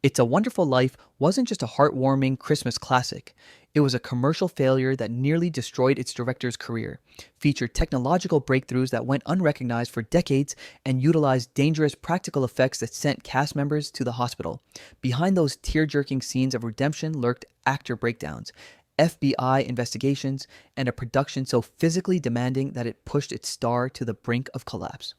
It's a Wonderful Life wasn't just a heartwarming Christmas classic. It was a commercial failure that nearly destroyed its director's career, featured technological breakthroughs that went unrecognized for decades, and utilized dangerous practical effects that sent cast members to the hospital. Behind those tear-jerking scenes of redemption lurked actor breakdowns, FBI investigations, and a production so physically demanding that it pushed its star to the brink of collapse.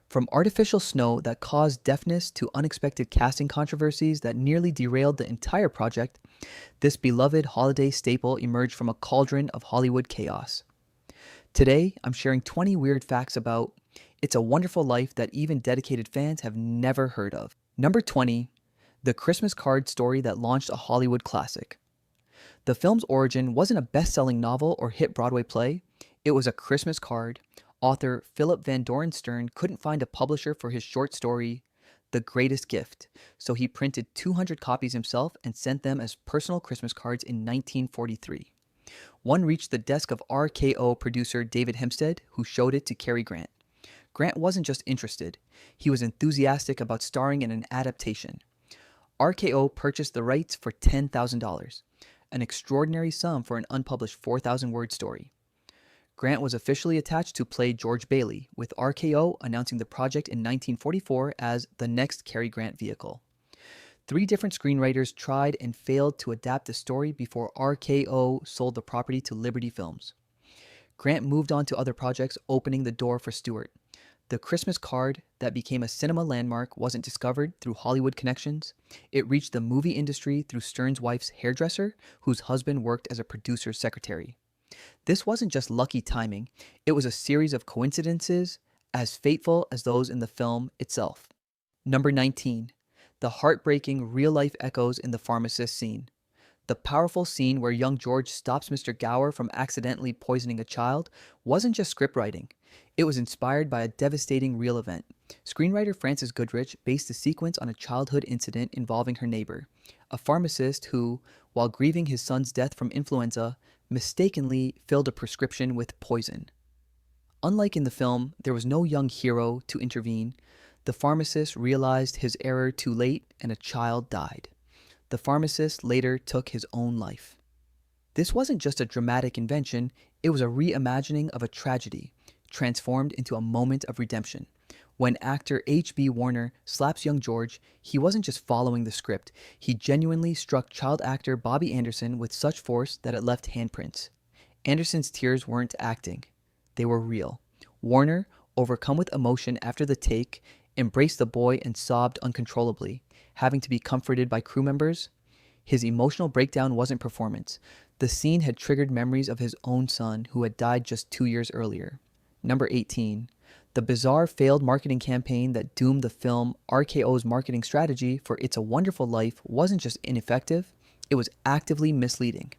From artificial snow that caused deafness to unexpected casting controversies that nearly derailed the entire project, this beloved holiday staple emerged from a cauldron of Hollywood chaos. Today, I'm sharing 20 weird facts about It's a Wonderful Life that even dedicated fans have never heard of. Number 20, the Christmas card story that launched a Hollywood classic. The film's origin wasn't a best-selling novel or hit Broadway play. It was a Christmas card. Author Philip Van Doren Stern couldn't find a publisher for his short story, The Greatest Gift, so he printed 200 copies himself and sent them as personal Christmas cards in 1943. One reached the desk of RKO producer David Hempstead, who showed it to Cary Grant. Grant wasn't just interested, he was enthusiastic about starring in an adaptation. RKO purchased the rights for $10,000, an extraordinary sum for an unpublished 4,000-word story. Grant was officially attached to play George Bailey, with RKO announcing the project in 1944 as the next Cary Grant vehicle. 3 different screenwriters tried and failed to adapt the story before RKO sold the property to Liberty Films. Grant moved on to other projects, opening the door for Stewart. The Christmas card that became a cinema landmark wasn't discovered through Hollywood connections. It reached the movie industry through Stern's wife's hairdresser, whose husband worked as a producer's secretary. This wasn't just lucky timing, it was a series of coincidences as fateful as those in the film itself. Number 19. The heartbreaking real-life echoes in the pharmacist scene. The powerful scene where young George stops Mr. Gower from accidentally poisoning a child wasn't just scriptwriting. It was inspired by a devastating real event. Screenwriter Frances Goodrich based the sequence on a childhood incident involving her neighbor, a pharmacist who, while grieving his son's death from influenza, mistakenly filled a prescription with poison. Unlike in the film, there was no young hero to intervene. The pharmacist realized his error too late and a child died. The pharmacist later took his own life. This wasn't just a dramatic invention, it was a reimagining of a tragedy, transformed into a moment of redemption. When actor H.B. Warner slaps young George, he wasn't just following the script. He genuinely struck child actor Bobby Anderson with such force that it left handprints. Anderson's tears weren't acting. They were real. Warner, overcome with emotion after the take, embraced the boy and sobbed uncontrollably, having to be comforted by crew members. His emotional breakdown wasn't performance. The scene had triggered memories of his own son, who had died just 2 years earlier. Number 18. The bizarre failed marketing campaign that doomed the film. RKO's marketing strategy for It's a Wonderful Life wasn't just ineffective, it was actively misleading.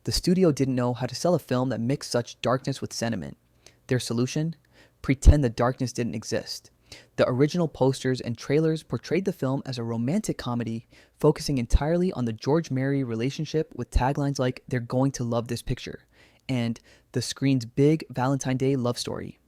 The studio didn't know how to sell a film that mixed such darkness with sentiment. Their solution? Pretend the darkness didn't exist. The original posters and trailers portrayed the film as a romantic comedy, focusing entirely on the George-Mary relationship with taglines like "They're going to love this picture" and "The screen's big Valentine's Day love story."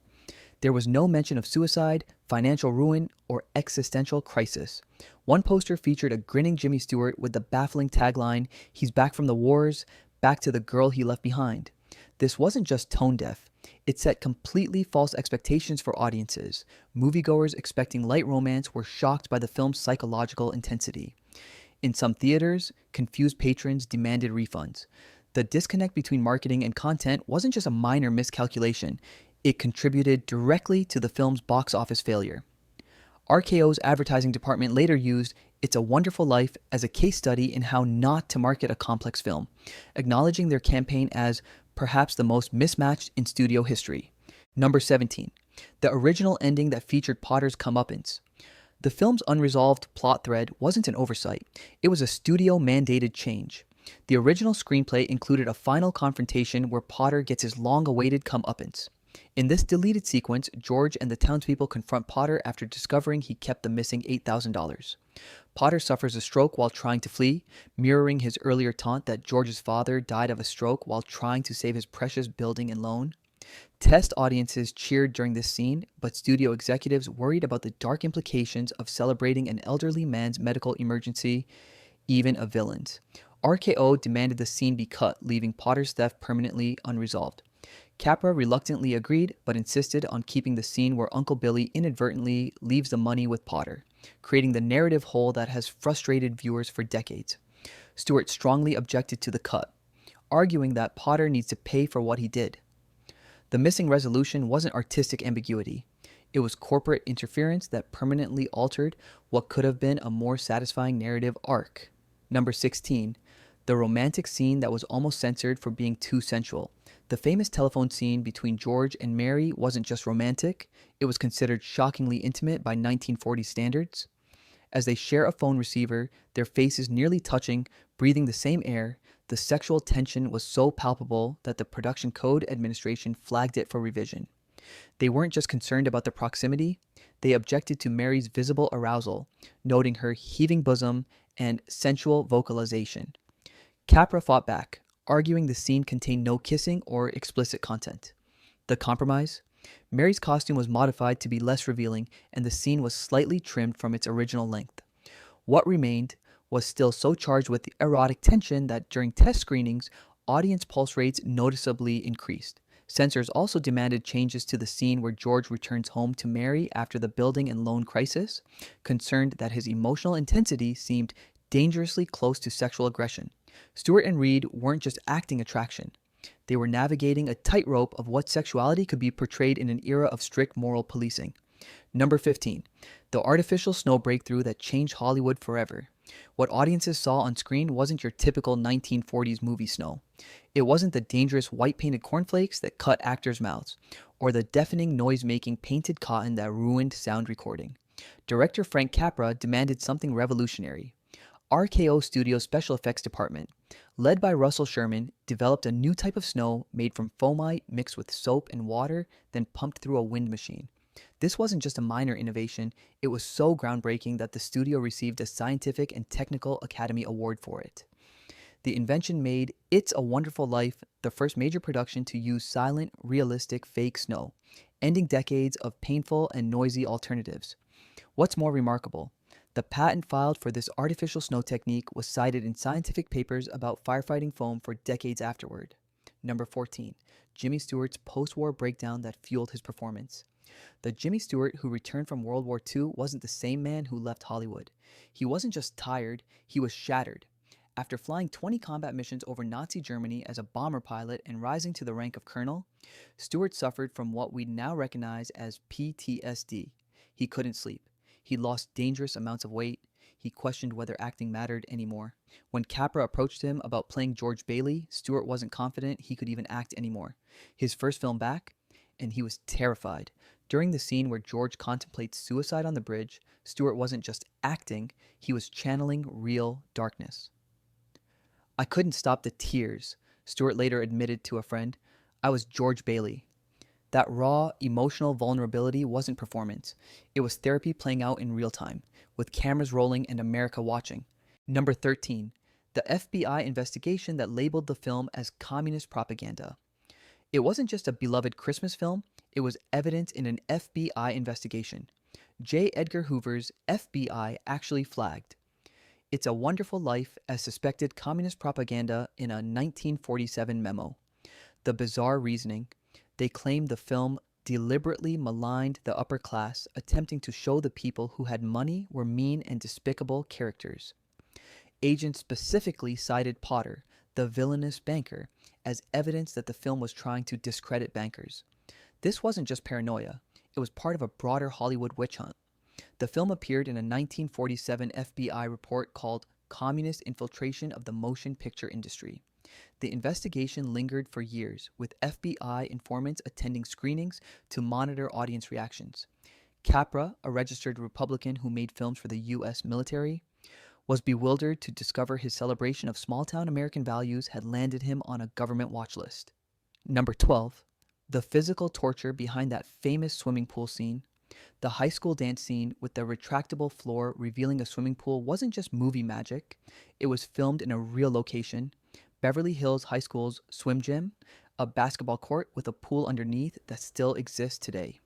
There was no mention of suicide, financial ruin, or existential crisis. One poster featured a grinning Jimmy Stewart with the baffling tagline, "He's back from the wars, back to the girl he left behind." This wasn't just tone deaf. It set completely false expectations for audiences. Moviegoers expecting light romance were shocked by the film's psychological intensity. In some theaters, confused patrons demanded refunds. The disconnect between marketing and content wasn't just a minor miscalculation. It contributed directly to the film's box office failure. RKO's advertising department later used It's a Wonderful Life as a case study in how not to market a complex film, acknowledging their campaign as perhaps the most mismatched in studio history. Number 17. The original ending that featured Potter's comeuppance. The film's unresolved plot thread wasn't an oversight. It was a studio-mandated change. The original screenplay included a final confrontation where Potter gets his long-awaited comeuppance. In this deleted sequence, George and the townspeople confront Potter after discovering he kept the missing $8,000. Potter suffers a stroke while trying to flee, mirroring his earlier taunt that George's father died of a stroke while trying to save his precious building and loan. Test audiences cheered during this scene, but studio executives worried about the dark implications of celebrating an elderly man's medical emergency, even a villain's. RKO demanded the scene be cut, leaving Potter's theft permanently unresolved. Capra reluctantly agreed, but insisted on keeping the scene where Uncle Billy inadvertently leaves the money with Potter, creating the narrative hole that has frustrated viewers for decades. Stewart strongly objected to the cut, arguing that Potter needs to pay for what he did. The missing resolution wasn't artistic ambiguity. It was corporate interference that permanently altered what could have been a more satisfying narrative arc. Number 16. The romantic scene that was almost censored for being too sensual. The famous telephone scene between George and Mary wasn't just romantic, it was considered shockingly intimate by 1940 standards. As they share a phone receiver, their faces nearly touching, breathing the same air, the sexual tension was so palpable that the Production Code Administration flagged it for revision. They weren't just concerned about the proximity, they objected to Mary's visible arousal, noting her heaving bosom and sensual vocalization. Capra fought back, arguing the scene contained no kissing or explicit content. The compromise? Mary's costume was modified to be less revealing, and the scene was slightly trimmed from its original length. What remained was still so charged with the erotic tension that during test screenings, audience pulse rates noticeably increased. Censors also demanded changes to the scene where George returns home to Mary after the building and loan crisis, concerned that his emotional intensity seemed dangerously close to sexual aggression. Stewart and Reed weren't just acting attraction. They were navigating a tightrope of what sexuality could be portrayed in an era of strict moral policing. Number 15. The artificial snow breakthrough that changed Hollywood forever. What audiences saw on screen wasn't your typical 1940s movie snow. It wasn't the dangerous white-painted cornflakes that cut actors' mouths, or the deafening noise-making painted cotton that ruined sound recording. Director Frank Capra demanded something revolutionary. RKO Studios' special effects department, led by Russell Sherman, developed a new type of snow made from foamite mixed with soap and water, then pumped through a wind machine. This wasn't just a minor innovation, it was so groundbreaking that the studio received a Scientific and Technical Academy Award for it. The invention made It's a Wonderful Life the first major production to use silent, realistic fake snow, ending decades of painful and noisy alternatives. What's more remarkable? The patent filed for this artificial snow technique was cited in scientific papers about firefighting foam for decades afterward. Number 14. Jimmy Stewart's post-war breakdown that fueled his performance. The Jimmy Stewart who returned from World War II wasn't the same man who left Hollywood. He wasn't just tired, he was shattered. After flying 20 combat missions over Nazi Germany as a bomber pilot and rising to the rank of colonel, Stewart suffered from what we now recognize as PTSD. He couldn't sleep. He lost dangerous amounts of weight. He questioned whether acting mattered anymore. When Capra approached him about playing George Bailey, Stewart wasn't confident he could even act anymore. His first film back, and he was terrified. During the scene where George contemplates suicide on the bridge, Stewart wasn't just acting, he was channeling real darkness. I couldn't stop the tears, Stewart later admitted to a friend. I was George Bailey. That raw, emotional vulnerability wasn't performance. It was therapy playing out in real time, with cameras rolling and America watching. Number 13. The FBI investigation that labeled the film as communist propaganda. It wasn't just a beloved Christmas film, it was evidence in an FBI investigation. J. Edgar Hoover's FBI actually flagged It's a Wonderful Life as suspected communist propaganda in a 1947 memo. The bizarre reasoning: they claimed the film deliberately maligned the upper class, attempting to show the people who had money were mean and despicable characters. Agents specifically cited Potter, the villainous banker, as evidence that the film was trying to discredit bankers. This wasn't just paranoia, it was part of a broader Hollywood witch hunt. The film appeared in a 1947 FBI report called Communist Infiltration of the Motion Picture Industry. The investigation lingered for years, with FBI informants attending screenings to monitor audience reactions. Capra, a registered Republican who made films for the U.S. military, was bewildered to discover his celebration of small-town American values had landed him on a government watch list. Number 12. The physical torture behind that famous swimming pool scene. The high school dance scene with the retractable floor revealing a swimming pool wasn't just movie magic. It was filmed in a real location, Beverly Hills High School's swim gym, a basketball court with a pool underneath that still exists today.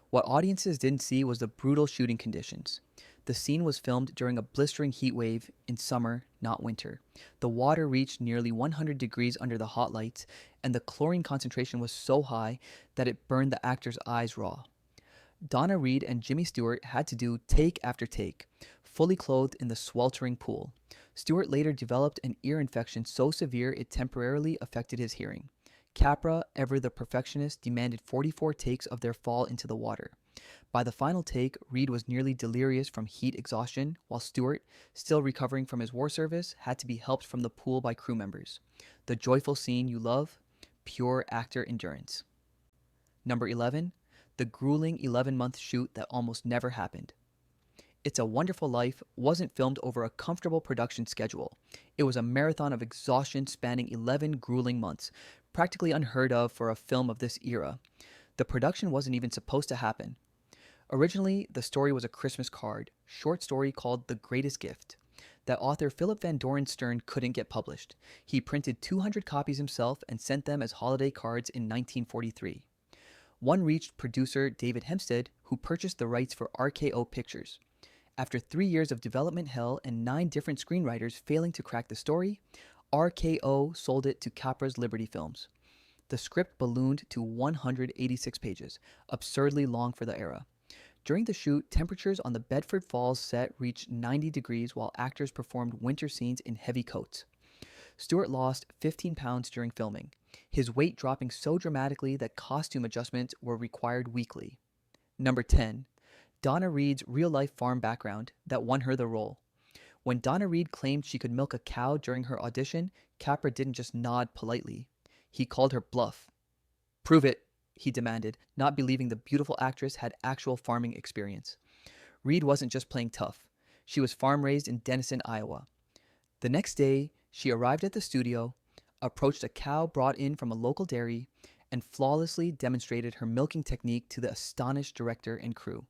What audiences didn't see was the brutal shooting conditions. The scene was filmed during a blistering heat wave in summer, not winter. The water reached nearly 100 degrees under the hot lights, and the chlorine concentration was so high that it burned the actors' eyes raw. Donna Reed and Jimmy Stewart had to do take after take, fully clothed in the sweltering pool. Stewart later developed an ear infection so severe it temporarily affected his hearing. Capra, ever the perfectionist, demanded 44 takes of their fall into the water. By the final take, Reed was nearly delirious from heat exhaustion, while Stewart, still recovering from his war service, had to be helped from the pool by crew members. The joyful scene you love, pure actor endurance. Number 11, the grueling 11-month shoot that almost never happened. It's a Wonderful Life wasn't filmed over a comfortable production schedule. It was a marathon of exhaustion spanning 11 grueling months, practically unheard of for a film of this era. The production wasn't even supposed to happen. Originally, the story was a Christmas card, short story called The Greatest Gift, that author Philip Van Doren Stern couldn't get published. He printed 200 copies himself and sent them as holiday cards in 1943. One reached producer David Hempstead, who purchased the rights for RKO Pictures. After 3 years of development hell and 9 different screenwriters failing to crack the story, RKO sold it to Capra's Liberty Films. The script ballooned to 186 pages, absurdly long for the era. During the shoot, temperatures on the Bedford Falls set reached 90 degrees while actors performed winter scenes in heavy coats. Stewart lost 15 pounds during filming, his weight dropping so dramatically that costume adjustments were required weekly. Number 10. Donna Reed's real-life farm background that won her the role. When Donna Reed claimed she could milk a cow during her audition, Capra didn't just nod politely. He called her bluff. "Prove it," he demanded, not believing the beautiful actress had actual farming experience. Reed wasn't just playing tough. She was farm-raised in Denison, Iowa. The next day, she arrived at the studio, approached a cow brought in from a local dairy, and flawlessly demonstrated her milking technique to the astonished director and crew.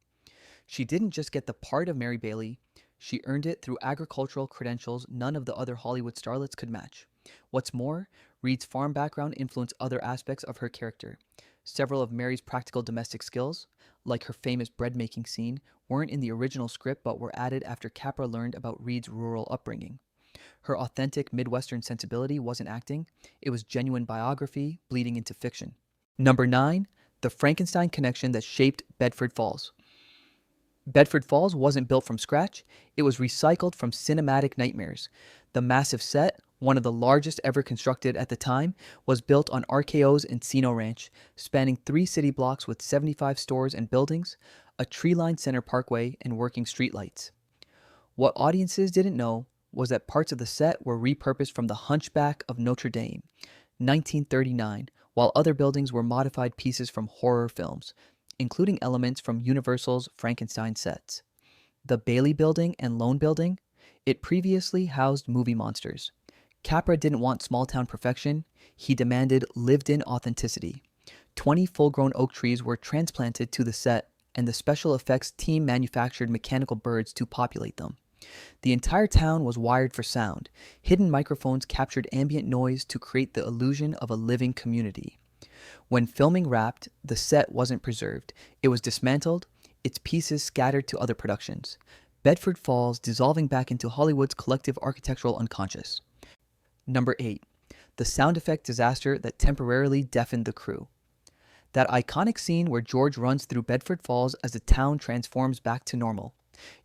She didn't just get the part of Mary Bailey, she earned it through agricultural credentials none of the other Hollywood starlets could match. What's more, Reed's farm background influenced other aspects of her character. Several of Mary's practical domestic skills, like her famous bread-making scene, weren't in the original script but were added after Capra learned about Reed's rural upbringing. Her authentic Midwestern sensibility wasn't acting, it was genuine biography bleeding into fiction. Number 9, the Frankenstein connection that shaped Bedford Falls. Bedford Falls wasn't built from scratch, it was recycled from cinematic nightmares. The massive set, one of the largest ever constructed at the time, was built on RKO's Encino Ranch, spanning 3 city blocks with 75 stores and buildings, a tree-lined center parkway, and working streetlights. What audiences didn't know was that parts of the set were repurposed from The Hunchback of Notre Dame, 1939, while other buildings were modified pieces from horror films, including elements from Universal's Frankenstein sets. The Bailey Building and Lone Building, it previously housed movie monsters. Capra didn't want small-town perfection, he demanded lived-in authenticity. 20 full-grown oak trees were transplanted to the set, and the special effects team manufactured mechanical birds to populate them. The entire town was wired for sound. Hidden microphones captured ambient noise to create the illusion of a living community. When filming wrapped, the set wasn't preserved. It was dismantled, its pieces scattered to other productions. Bedford Falls dissolving back into Hollywood's collective architectural unconscious. Number 8. The sound effect disaster that temporarily deafened the crew. That iconic scene where George runs through Bedford Falls as the town transforms back to normal.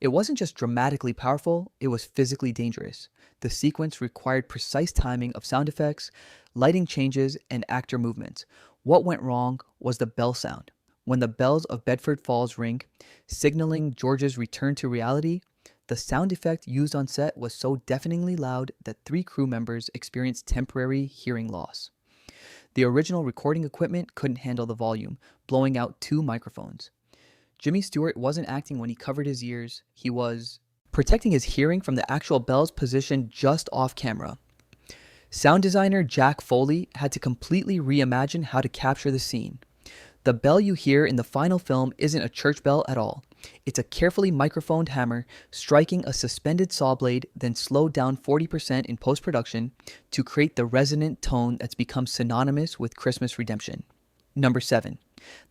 It wasn't just dramatically powerful, it was physically dangerous. The sequence required precise timing of sound effects, lighting changes, and actor movements. What went wrong was the bell sound. When the bells of Bedford Falls ring, signaling George's return to reality, the sound effect used on set was so deafeningly loud that 3 crew members experienced temporary hearing loss. The original recording equipment couldn't handle the volume, blowing out 2 microphones. Jimmy Stewart wasn't acting when he covered his ears, he was protecting his hearing from the actual bells positioned just off camera. Sound designer Jack Foley had to completely reimagine how to capture the scene. The bell you hear in the final film isn't a church bell at all. It's a carefully microphoned hammer striking a suspended saw blade, then slowed down 40% in post-production to create the resonant tone that's become synonymous with Christmas redemption. Number 7.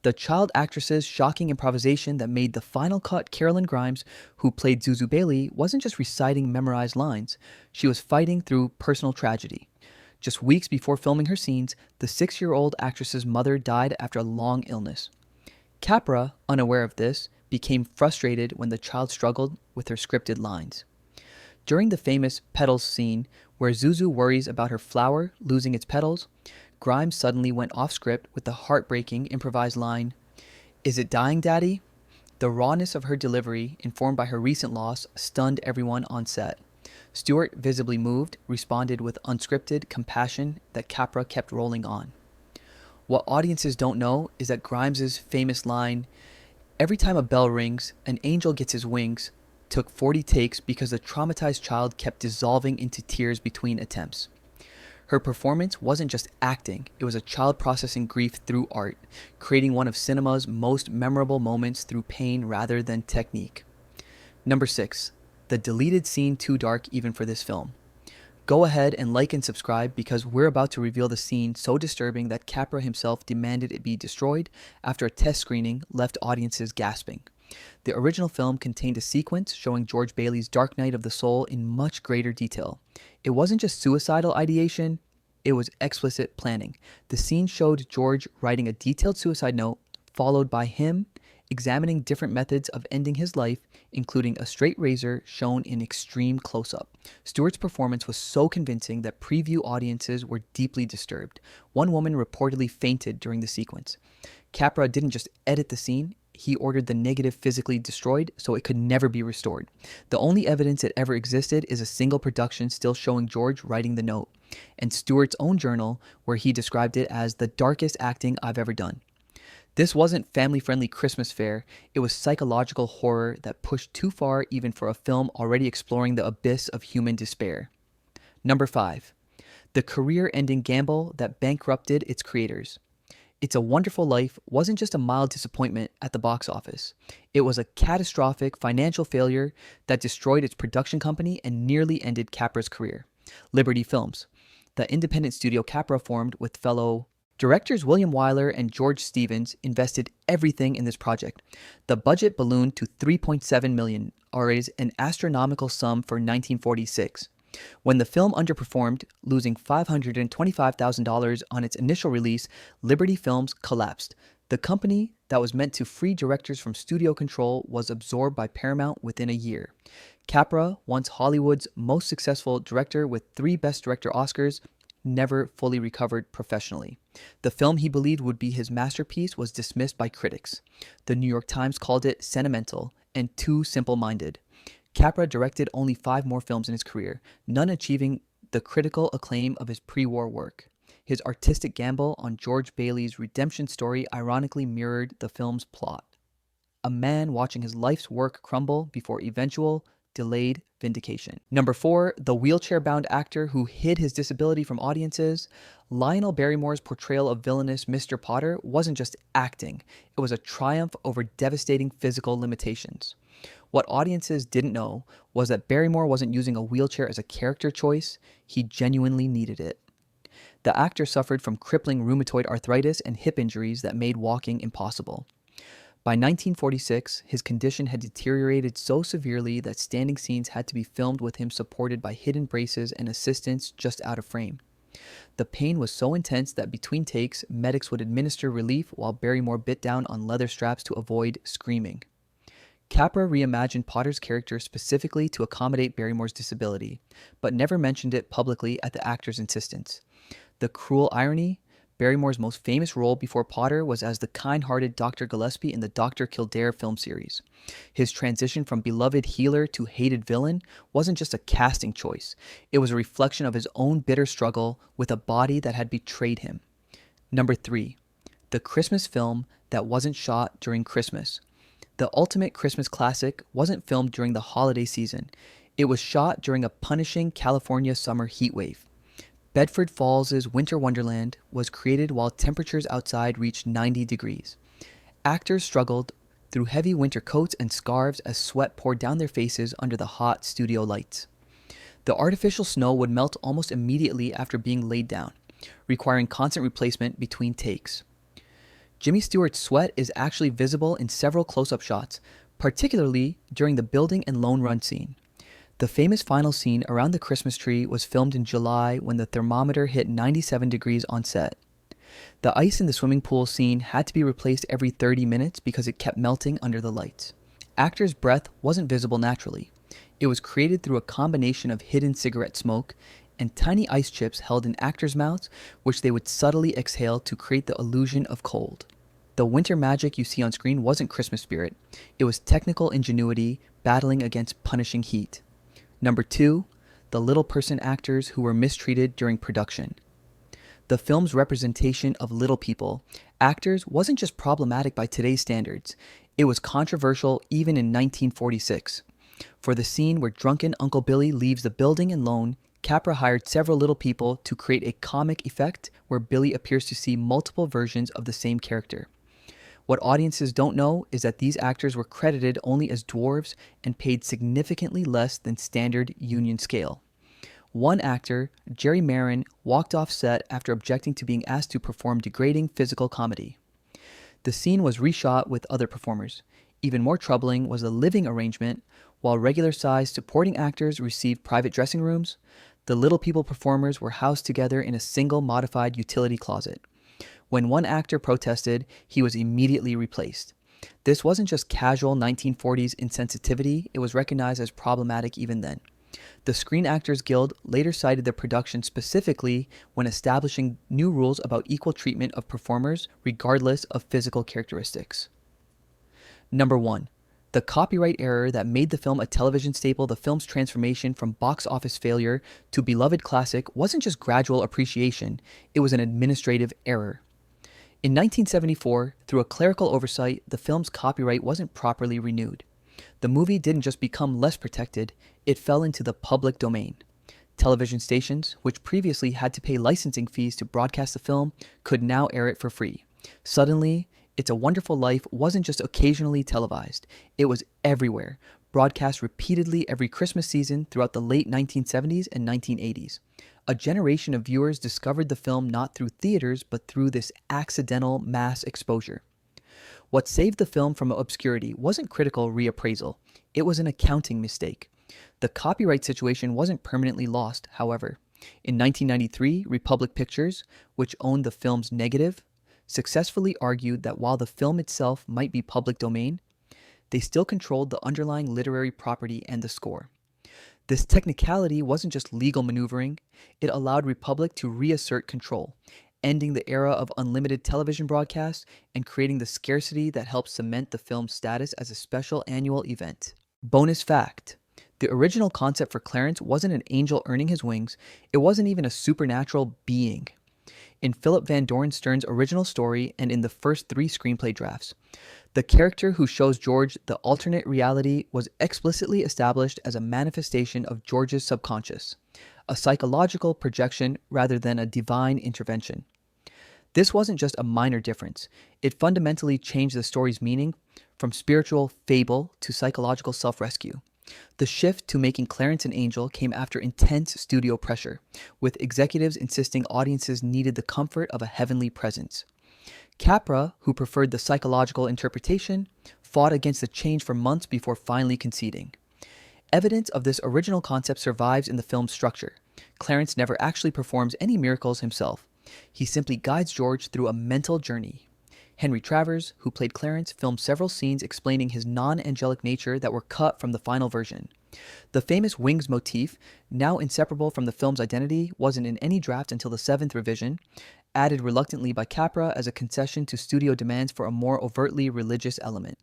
The child actress's shocking improvisation that made the final cut. Carolyn Grimes, who played Zuzu Bailey, wasn't just reciting memorized lines, she was fighting through personal tragedy. Just weeks before filming her scenes, the 6-year-old actress's mother died after a long illness. Capra, unaware of this, became frustrated when the child struggled with her scripted lines. During the famous petals scene, where Zuzu worries about her flower losing its petals, Grimes suddenly went off script with the heartbreaking improvised line, "Is it dying, Daddy?" The rawness of her delivery, informed by her recent loss, stunned everyone on set. Stewart, visibly moved, responded with unscripted compassion that Capra kept rolling on. What audiences don't know is that Grimes's famous line, "Every time a bell rings, an angel gets his wings," took 40 takes because the traumatized child kept dissolving into tears between attempts. Her performance wasn't just acting, it was a child processing grief through art, creating one of cinema's most memorable moments through pain rather than technique. Number 6. The deleted scene too dark even for this film. Go ahead and like and subscribe because we're about to reveal the scene so disturbing that Capra himself demanded it be destroyed after a test screening left audiences gasping. The original film contained a sequence showing George Bailey's dark night of the soul in much greater detail. It wasn't just suicidal ideation, it was explicit planning. The scene showed George writing a detailed suicide note, followed by him examining different methods of ending his life, including a straight razor shown in extreme close-up. Stewart's performance was so convincing that preview audiences were deeply disturbed. One woman reportedly fainted during the sequence. Capra didn't just edit the scene, he ordered the negative physically destroyed so it could never be restored. The only evidence it ever existed is a single production still showing George writing the note, and Stewart's own journal where he described it as the darkest acting I've ever done. This wasn't family-friendly Christmas fare, it was psychological horror that pushed too far even for a film already exploring the abyss of human despair. Number 5. The career-ending gamble that bankrupted its creators. It's a Wonderful Life wasn't just a mild disappointment at the box office. It was a catastrophic financial failure that destroyed its production company and nearly ended Capra's career. Liberty Films, the independent studio Capra formed with fellow directors William Wyler and George Stevens, invested everything in this project. The budget ballooned to $3.7 million, an astronomical sum for 1946. When the film underperformed, losing $525,000 on its initial release, Liberty Films collapsed. The company that was meant to free directors from studio control was absorbed by Paramount within a year. Capra, once Hollywood's most successful director with 3 Best Director Oscars, never fully recovered professionally. The film he believed would be his masterpiece was dismissed by critics. The New York Times called it sentimental and too simple-minded. Capra directed only 5 more films in his career, none achieving the critical acclaim of his pre-war work. His artistic gamble on George Bailey's redemption story ironically mirrored the film's plot. A man watching his life's work crumble before eventual, delayed vindication. Number 4, the wheelchair-bound actor who hid his disability from audiences. Lionel Barrymore's portrayal of villainous Mr. Potter wasn't just acting, it was a triumph over devastating physical limitations. What audiences didn't know was that Barrymore wasn't using a wheelchair as a character choice, he genuinely needed it. The actor suffered from crippling rheumatoid arthritis and hip injuries that made walking impossible. By 1946, his condition had deteriorated so severely that standing scenes had to be filmed with him supported by hidden braces and assistants just out of frame. The pain was so intense that between takes, medics would administer relief while Barrymore bit down on leather straps to avoid screaming. Capra reimagined Potter's character specifically to accommodate Barrymore's disability, but never mentioned it publicly at the actor's insistence. The cruel irony? Barrymore's most famous role before Potter was as the kind-hearted Dr. Gillespie in the Dr. Kildare film series. His transition from beloved healer to hated villain wasn't just a casting choice. It was a reflection of his own bitter struggle with a body that had betrayed him. Number 3. The Christmas film that wasn't shot during Christmas. The ultimate Christmas classic wasn't filmed during the holiday season. It was shot during a punishing California summer heat wave. Bedford Falls' winter wonderland was created while temperatures outside reached 90 degrees. Actors struggled through heavy winter coats and scarves as sweat poured down their faces under the hot studio lights. The artificial snow would melt almost immediately after being laid down, requiring constant replacement between takes. Jimmy Stewart's sweat is actually visible in several close-up shots, particularly during the building and lone run scene. The famous final scene around the Christmas tree was filmed in July when the thermometer hit 97 degrees on set. The ice in the swimming pool scene had to be replaced every 30 minutes because it kept melting under the lights. Actors' breath wasn't visible naturally. It was created through a combination of hidden cigarette smoke and tiny ice chips held in actors' mouths, which they would subtly exhale to create the illusion of cold. The winter magic you see on screen wasn't Christmas spirit. It was technical ingenuity battling against punishing heat. Number 2, the little person actors who were mistreated during production. The film's representation of little people, actors, wasn't just problematic by today's standards. It was controversial even in 1946. For the scene where drunken Uncle Billy leaves the building alone, Capra hired several little people to create a comic effect where Billy appears to see multiple versions of the same character. What audiences don't know is that these actors were credited only as dwarves and paid significantly less than standard union scale. One actor, Jerry Marin, walked off set after objecting to being asked to perform degrading physical comedy. The scene was reshot with other performers. Even more troubling was the living arrangement. While regular-sized supporting actors received private dressing rooms, the Little People performers were housed together in a single modified utility closet. When one actor protested, he was immediately replaced. This wasn't just casual 1940s insensitivity, it was recognized as problematic even then. The Screen Actors Guild later cited the production specifically when establishing new rules about equal treatment of performers regardless of physical characteristics. Number 1. The copyright error that made the film a television staple. The film's transformation from box office failure to beloved classic wasn't just gradual appreciation, it was an administrative error. In 1974, through a clerical oversight, the film's copyright wasn't properly renewed. The movie didn't just become less protected, it fell into the public domain. Television stations, which previously had to pay licensing fees to broadcast the film, could now air it for free. Suddenly, It's a Wonderful Life wasn't just occasionally televised, it was everywhere, broadcast repeatedly every Christmas season throughout the late 1970s and 1980s. A generation of viewers discovered the film not through theaters, but through this accidental mass exposure. What saved the film from obscurity wasn't critical reappraisal, it was an accounting mistake. The copyright situation wasn't permanently lost, however. In 1993, Republic Pictures, which owned the film's negative, successfully argued that while the film itself might be public domain, they still controlled the underlying literary property and the score. This technicality wasn't just legal maneuvering, it allowed Republic to reassert control, ending the era of unlimited television broadcasts and creating the scarcity that helped cement the film's status as a special annual event. Bonus fact: the original concept for Clarence wasn't an angel earning his wings, it wasn't even a supernatural being. In Philip Van Doren Stern's original story and in the first 3 screenplay drafts, the character who shows George the alternate reality was explicitly established as a manifestation of George's subconscious, a psychological projection rather than a divine intervention. This wasn't just a minor difference, it fundamentally changed the story's meaning from spiritual fable to psychological self-rescue. The shift to making Clarence an angel came after intense studio pressure, with executives insisting audiences needed the comfort of a heavenly presence. Capra, who preferred the psychological interpretation, fought against the change for months before finally conceding. Evidence of this original concept survives in the film's structure. Clarence never actually performs any miracles himself. He simply guides George through a mental journey. Henry Travers, who played Clarence, filmed several scenes explaining his non-angelic nature that were cut from the final version. The famous wings motif, now inseparable from the film's identity, wasn't in any draft until the 7th revision, added reluctantly by Capra as a concession to studio demands for a more overtly religious element.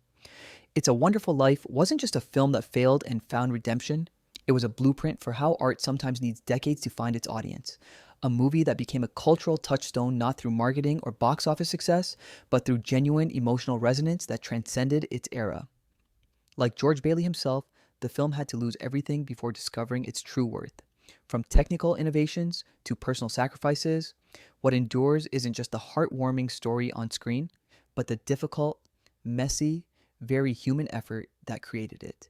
It's a Wonderful Life wasn't just a film that failed and found redemption, it was a blueprint for how art sometimes needs decades to find its audience. A movie that became a cultural touchstone not through marketing or box office success, but through genuine emotional resonance that transcended its era. Like George Bailey himself, the film had to lose everything before discovering its true worth. From technical innovations to personal sacrifices, what endures isn't just the heartwarming story on screen, but the difficult, messy, very human effort that created it.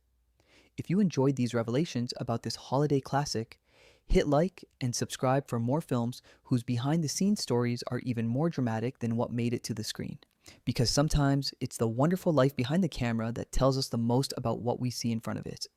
If you enjoyed these revelations about this holiday classic, hit like and subscribe for more films whose behind-the-scenes stories are even more dramatic than what made it to the screen. Because sometimes it's the wonderful life behind the camera that tells us the most about what we see in front of it.